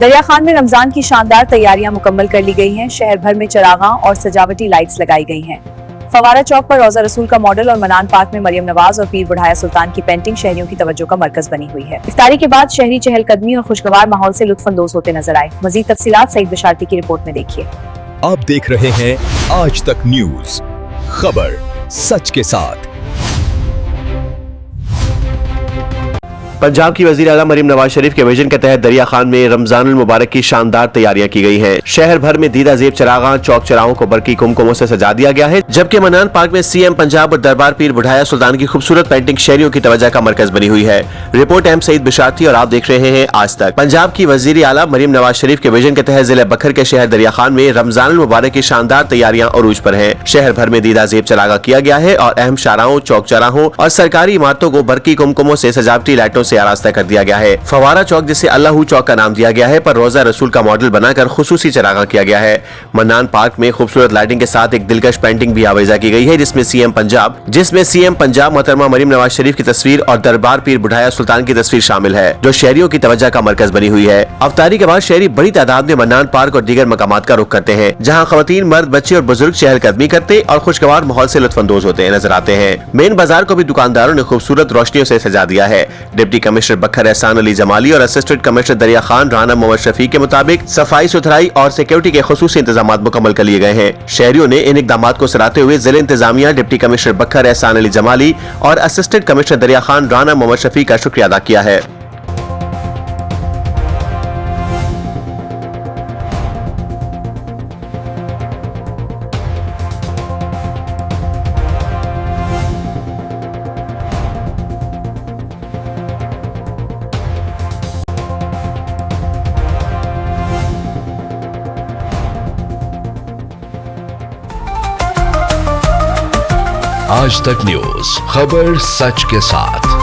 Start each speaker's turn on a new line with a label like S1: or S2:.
S1: दरिया खान में रमजान की शानदार तैयारियां मुकम्मल कर ली गई हैं। शहर भर में चरागां और सजावटी लाइट्स लगाई गई हैं। फवारा चौक पर रोजा रसूल का मॉडल और मनान पार्क में मरियम नवाज और पीर बुढ़ाया सुल्तान की पेंटिंग शहरियों की तवज्जो का मरकज बनी हुई है। इफ्तारी के बाद शहरी चहलकदमी और खुशगवार माहौल से लुत्फअंदोज होते नजर आए। मजीद तफसीलात सईद बिशारती की रिपोर्ट में देखिए।
S2: आप देख रहे हैं आज तक न्यूज, खबर सच के साथ।
S3: पंजाब की वजीर आला मरियम नवाज शरीफ के विजन के तहत दरिया खान में रमजानुल मुबारक की शानदार तैयारियां की गई हैं। शहर भर में दीदा जेब चरागां, चौक चौराहों को बरकी कुमकुमों से सजा दिया गया है, जबकि मनान पार्क में सीएम पंजाब और दरबार पीर बुढ़ाया सुल्तान की खूबसूरत पेंटिंग शहरियों की तवज्जो का मरकज बनी हुई है। रिपोर्ट एम सईद बिशारती और आप देख रहे हैं आज तक। पंजाब की वजीर आला मरियम नवाज शरीफ के विजन के तहत जिले बखर के शहर दरिया खान में रमजानुल मुबारक की शानदार तैयारियां अरूज पर है। शहर भर में दीदा जेब चरागा किया गया है और अहम शाहराहों, चौक चौराहों और सरकारी इमारतों को बरकी कुमकुमों से सजावटी लाइटों से आरास्ता कर दिया गया है। फवारा चौक, जिसे अल्लाहू चौक का नाम दिया गया है, पर रोजा रसूल का मॉडल बनाकर खुसूसी चरागा किया गया है। मन्नान पार्क में खूबसूरत लाइटिंग के साथ एक दिलकश पेंटिंग भी आवेजा की गई है, जिसमें सीएम पंजाब मोहतरमा मरियम नवाज शरीफ की तस्वीर और दरबार पीर बुढ़ाया सुल्तान की तस्वीर शामिल है, जो शहरियों की तवज्जो का मरकज बनी हुई है। अफ्तारी के बाद शहरी बड़ी तादाद में मन्नान पार्क और दीगर मकामात का रुख करते हैं, जहाँ खवातीन, मर्द, बच्चे और बुजुर्ग चहलकदमी करते और खुशगवार माहौल से लुत्फअंदोज होते नजर आते हैं। मेन बाजार को भी दुकानदारों ने खूबसूरत रोशनियों से सजा दिया है। डिप्टी कमिश्नर बखर एहसान अली जमाली और असिस्टेंट कमिश्नर दरिया खान राना मोहम्मद शफी के मुताबिक सफाई सुथराई और सिक्योरिटी के खुसूसी इंतजाम मुकम्मल कर लिए गए हैं। शहरियों ने इन इकदाम को सराहते हुए जिले इंतजामिया, डिप्टी कमिश्नर बखर एहसान अली जमाली और असिस्टेंट कमिश्नर दरिया खान राना मोहम्मद शफी का शुक्रिया अदा किया है।
S2: आज तक न्यूज, खबर सच के साथ।